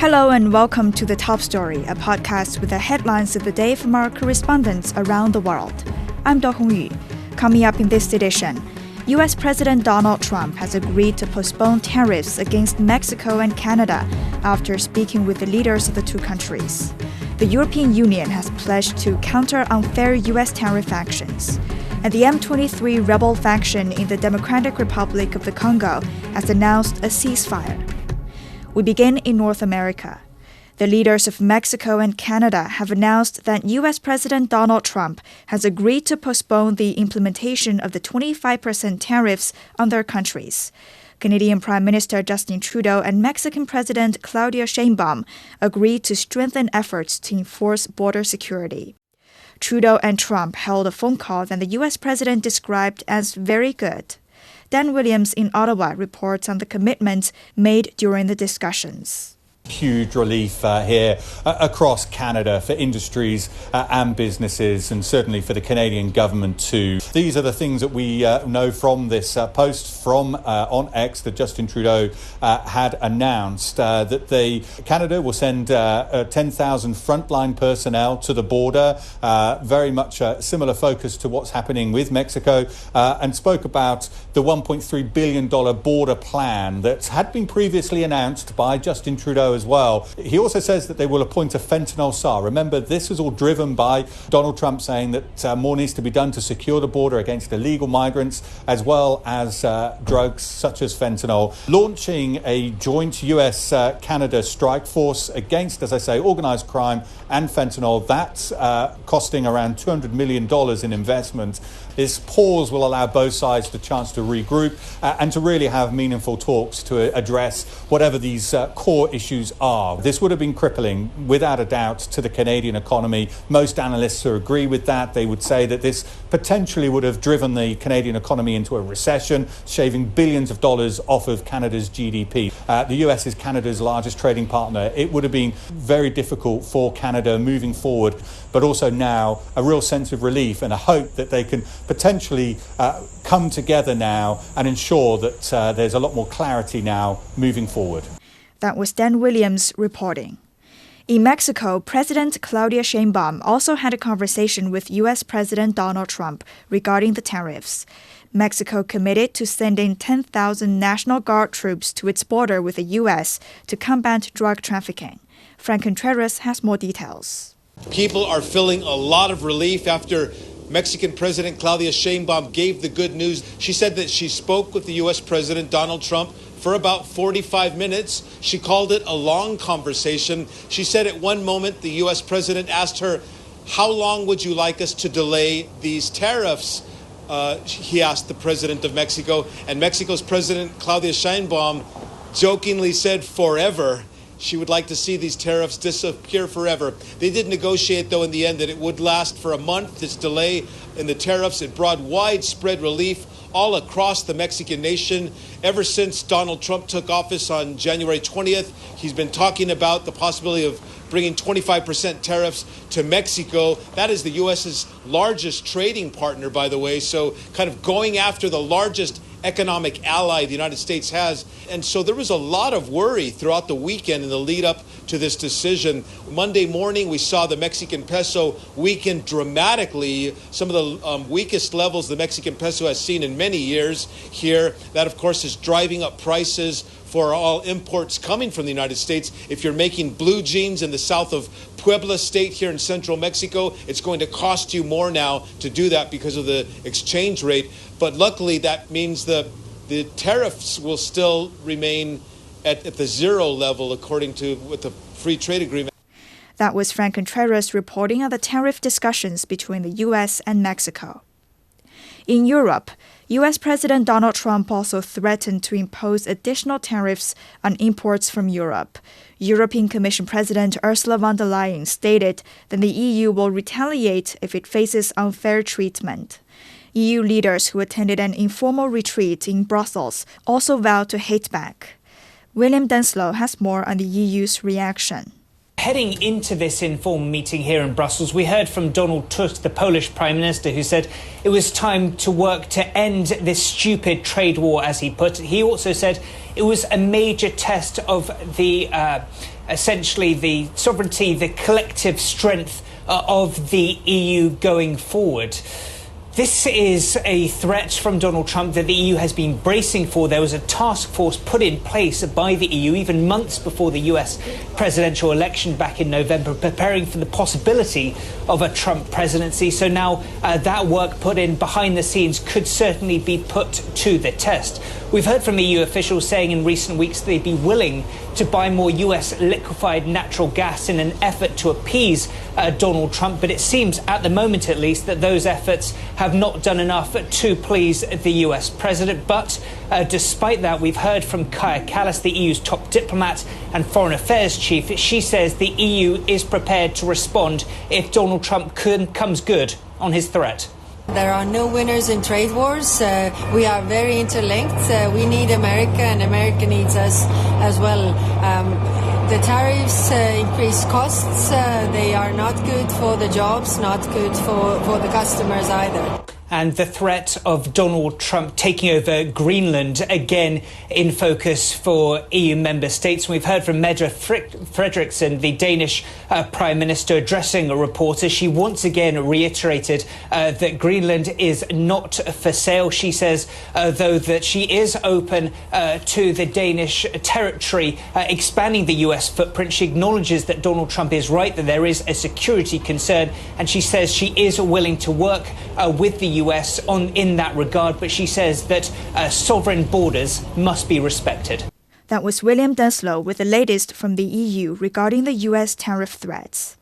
Hello and welcome to The Top Story, a podcast with the headlines of the day from our correspondents around the world. I'm Do Hongyu. Coming up in this edition, U.S. President Donald Trump has agreed to postpone tariffs against Mexico and Canada after speaking with the leaders of the two countries. The European Union has pledged to counter unfair U.S. tariff actions. And the M23 rebel faction in the Democratic Republic of the Congo has announced a ceasefire. We begin in North America. The leaders of Mexico and Canada have announced that U.S. President Donald Trump has agreed to postpone the implementation of the 25% tariffs on their countries. Canadian Prime Minister Justin Trudeau and Mexican President Claudia Sheinbaum agreed to strengthen efforts to enforce border security. Trudeau and Trump held a phone call that the U.S. president described as very good. Dan Williams in Ottawa reports on the commitments made during the discussions. Huge relief here across Canada for industries and businesses, and certainly for the Canadian government too. These are the things that we know from this post from on X that Justin Trudeau had announced that Canada will send 10,000 frontline personnel to the border, very much a similar focus to what's happening with Mexico, and spoke about the $1.3 billion border plan that had been previously announced by Justin Trudeau as well. He also says that they will appoint a fentanyl czar. Remember, this was all driven by Donald Trump saying that more needs to be done to secure the border against illegal migrants, as well as drugs such as fentanyl. Launching a joint US-Canada strike force against, as I say, organised crime and fentanyl. That's costing around $200 million in investment. This pause will allow both sides the chance to regroup and to really have meaningful talks to address whatever these core issues are. This would have been crippling, without a doubt, to the Canadian economy. Most analysts agree with that. They would say that this potentially would have driven the Canadian economy into a recession, shaving billions of dollars off of Canada's GDP. The US is Canada's largest trading partner. It would have been very difficult for Canada moving forward, but also now a real sense of relief and a hope that they can potentially come together now and ensure that there's a lot more clarity now moving forward. That was Dan Williams reporting. In Mexico, President Claudia Sheinbaum also had a conversation with U.S. President Donald Trump regarding the tariffs. Mexico committed to sending 10,000 National Guard troops to its border with the U.S. to combat drug trafficking. Frank Contreras has more details. People are feeling a lot of relief after Mexican President Claudia Sheinbaum gave the good news. She said that she spoke with the U.S. President Donald Trump for about 45 minutes. She called it a long conversation. She said at one moment the U.S. President asked her, "How long would you like us to delay these tariffs?" He asked the President of Mexico, and Mexico's President Claudia Sheinbaum jokingly said, "Forever." She would like to see these tariffs disappear forever. They did negotiate, though, in the end, that it would last for a month. This delay in the tariffs, it brought widespread relief all across the Mexican nation. Ever since Donald Trump took office on January 20th, he's been talking about the possibility of bringing 25% tariffs to Mexico. That is the U.S.'s largest trading partner, by the way, so kind of going after the largest economic ally the United States has. And so there was a lot of worry throughout the weekend in the lead up to this decision. Monday morning, we saw the Mexican peso weaken dramatically, some of the weakest levels the Mexican peso has seen in many years here. That, of course, is driving up prices for all imports coming from the United States. If you're making blue jeans in the south of Puebla State here in central Mexico, it's going to cost you more now to do that because of the exchange rate. But luckily, that means the tariffs will still remain at the zero level, according to with the free trade agreement. That was Frank Contreras reporting on the tariff discussions between the U.S. and Mexico. In Europe, U.S. President Donald Trump also threatened to impose additional tariffs on imports from Europe. European Commission President Ursula von der Leyen stated that the EU will retaliate if it faces unfair treatment. EU leaders who attended an informal retreat in Brussels also vowed to hate back. William Denslow has more on the EU's reaction. heading into this informal meeting here in Brussels, we heard from Donald Tusk, the Polish Prime Minister, who said it was time to work to end this stupid trade war, as he put it. He also said it was a major test of the essentially the sovereignty, the collective strength of the EU going forward. This is a threat from Donald Trump that the EU has been bracing for. There was a task force put in place by the EU even months before the US presidential election back in November, preparing for the possibility of a Trump presidency. So now that work put in behind the scenes could certainly be put to the test. We've heard from EU officials saying in recent weeks they'd be willing to buy more US liquefied natural gas in an effort to appease Donald Trump. But it seems, at the moment at least, that those efforts have not done enough to please the US president. But despite that, we've heard from Kaja Kallas, the EU's top diplomat and foreign affairs chief. She says the EU is prepared to respond if Donald Trump comes good on his threat. There are no winners in trade wars. We are very interlinked. We need America and America needs us as well. The tariffs increase costs. They are not good for the jobs, not good for the customers either. And the threat of Donald Trump taking over Greenland, again in focus for EU member states. We've heard from Mette Frederiksen, the Danish Prime Minister, addressing a reporter. She once again reiterated that Greenland is not for sale. She says, though, that she is open to the Danish territory expanding the US footprint. She acknowledges that Donald Trump is right, that there is a security concern, and she says she is willing to work with the US in that regard, but she says that sovereign borders must be respected. That was William Denslow with the latest from the EU regarding the US tariff threats.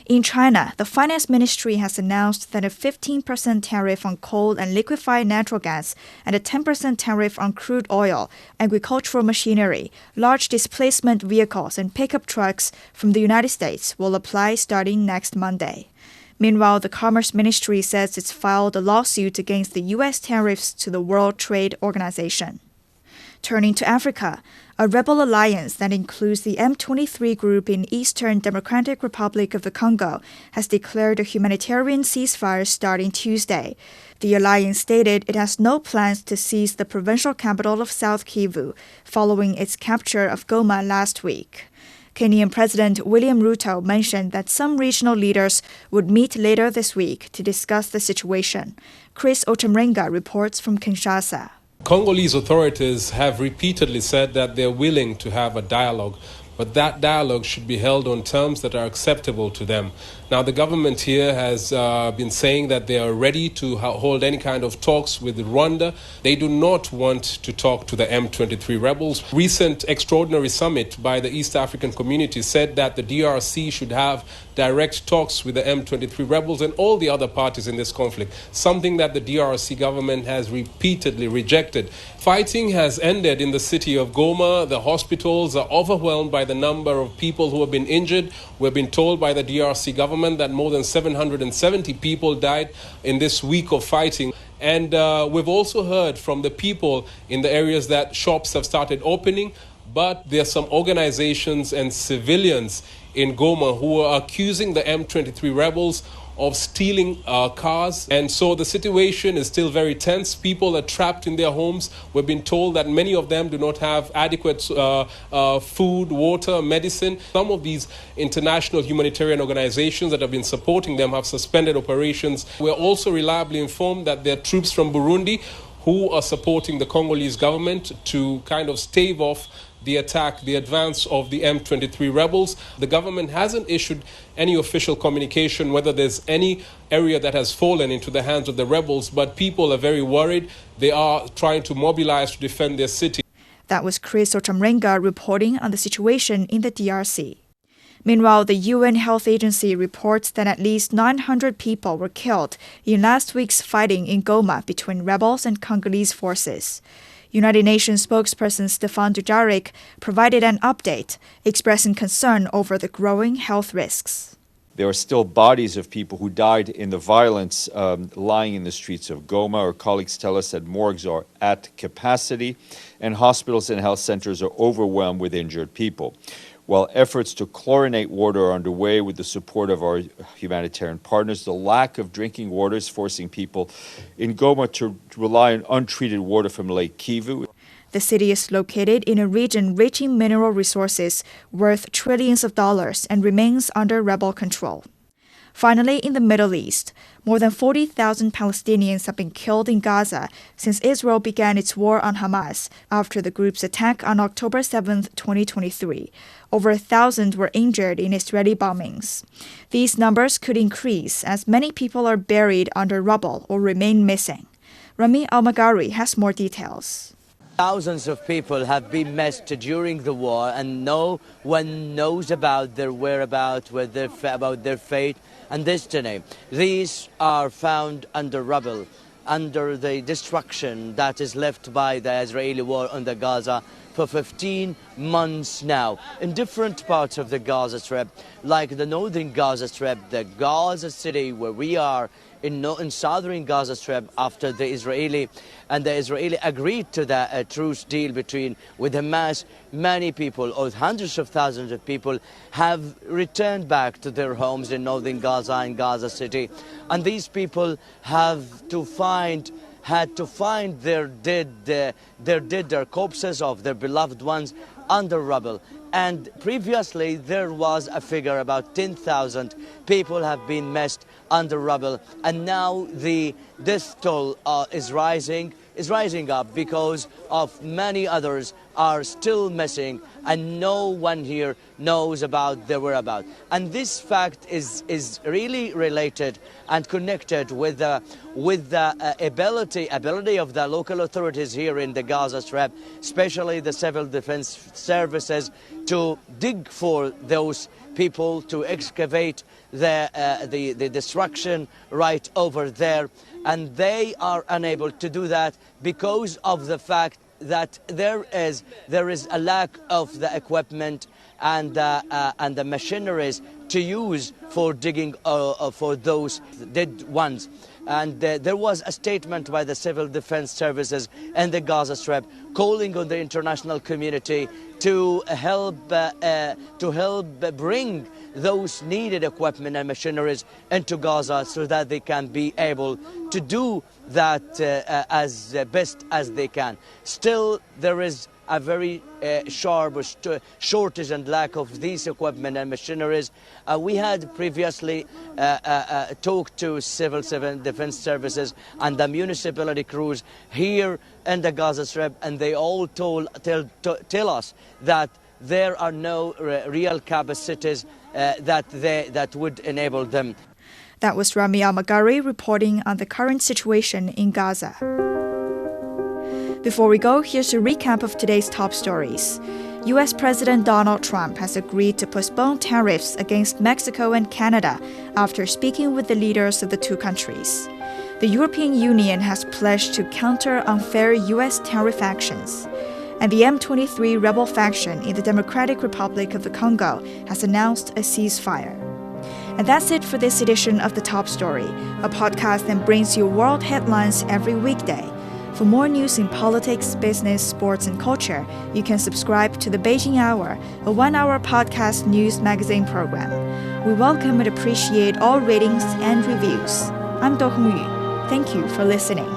In China, the Finance Ministry has announced that a 15% tariff on coal and liquefied natural gas and a 10% tariff on crude oil, agricultural machinery, large displacement vehicles and pickup trucks from the United States will apply starting next Monday. Meanwhile, the Commerce Ministry says it's filed a lawsuit against the U.S. tariffs to the World Trade Organization. Turning to Africa, a rebel alliance that includes the M23 group in Eastern Democratic Republic of the Congo has declared a humanitarian ceasefire starting Tuesday. The alliance stated it has no plans to seize the provincial capital of South Kivu following its capture of Goma last week. Kenyan President William Ruto mentioned that some regional leaders would meet later this week to discuss the situation. Chris Otamrenga reports from Kinshasa. Congolese authorities have repeatedly said that they're willing to have a dialogue, but that dialogue should be held on terms that are acceptable to them. Now, the government here has been saying that they are ready to hold any kind of talks with Rwanda. They do not want to talk to the M23 rebels. Recent extraordinary summit by the East African community said that the DRC should have direct talks with the M23 rebels and all the other parties in this conflict, something that the DRC government has repeatedly rejected. Fighting has ended in the city of Goma. The hospitals are overwhelmed by the number of people who have been injured. We've been told by the DRC government that more than 770 people died in this week of fighting. And we've also heard from the people in the areas that shops have started opening, but there are some organizations and civilians in Goma who are accusing the M23 rebels of stealing cars. And so the situation is still very tense. People are trapped in their homes. We've been told that many of them do not have adequate food, water, medicine. Some of these international humanitarian organizations that have been supporting them have suspended operations. We're also reliably informed that there are troops from Burundi who are supporting the Congolese government to kind of stave off the attack, the advance of the M23 rebels. The government hasn't issued any official communication whether there's any area that has fallen into the hands of the rebels, but people are very worried. They are trying to mobilize to defend their city. That was Chris Otamrenga reporting on the situation in the DRC. Meanwhile, the UN Health Agency reports that at least 900 people were killed in last week's fighting in Goma between rebels and Congolese forces. United Nations spokesperson Stefan Dujarric provided an update, expressing concern over the growing health risks. There are still bodies of people who died in the violence lying in the streets of Goma. Our colleagues tell us that morgues are at capacity and hospitals and health centers are overwhelmed with injured people. while efforts to chlorinate water are underway with the support of our humanitarian partners. The lack of drinking water is forcing people in Goma to rely on untreated water from Lake Kivu. The city is located in a region rich in mineral resources worth trillions of dollars and remains under rebel control. Finally, in the Middle East, more than 40,000 Palestinians have been killed in Gaza since Israel began its war on Hamas after the group's attack on October 7, 2023. Over 1,000 were injured in Israeli bombings. These numbers could increase as many people are buried under rubble or remain missing. Rami Al-Magari has more details. Thousands of people have been missed during the war, and no one knows about their whereabouts, about their fate and destiny. These are found under rubble, under the destruction that is left by the Israeli war on the Gaza for 15 months now. In different parts of the Gaza Strip, like the northern Gaza Strip, the Gaza City where we are, in southern Gaza Strip, after the Israeli agreed to the truce deal with Hamas, many people, or hundreds of thousands of people, have returned back to their homes in northern Gaza and Gaza City, and these people had to find their corpses of their beloved ones under rubble. And previously there was a figure about 10,000 people have been missed under rubble, and now the death toll is rising up because of many others are still missing, and no one here knows about their whereabouts. And this fact is really related and connected with the ability of the local authorities here in the Gaza Strip, especially the civil defense services, to dig for those people, to excavate the destruction right over there, and they are unable to do that because of the fact that there is a lack of the equipment and the machineries to use for digging for those dead ones. And there was a statement by the civil defense services in the Gaza Strip calling on the international community to help bring those needed equipment and machineries into Gaza so that they can be able to do that as best as they can. Still, there is a very sharp shortage and lack of these equipment and machineries. We had previously talked to civil defense services and the municipality crews here in the Gaza Strip, and they all tell us that there are no real capacities that would enable them. That was Rami Al-Magari reporting on the current situation in Gaza. Before we go, here's a recap of today's top stories. U.S. President Donald Trump has agreed to postpone tariffs against Mexico and Canada after speaking with the leaders of the two countries. The European Union has pledged to counter unfair U.S. tariff actions. And the M23 rebel faction in the Democratic Republic of the Congo has announced a ceasefire. And that's it for this edition of The Top Story, a podcast that brings you world headlines every weekday. For more news in politics, business, sports, and culture, you can subscribe to The Beijing Hour, a one-hour podcast news magazine program. We welcome and appreciate all ratings and reviews. I'm Do Hongyu. Thank you for listening.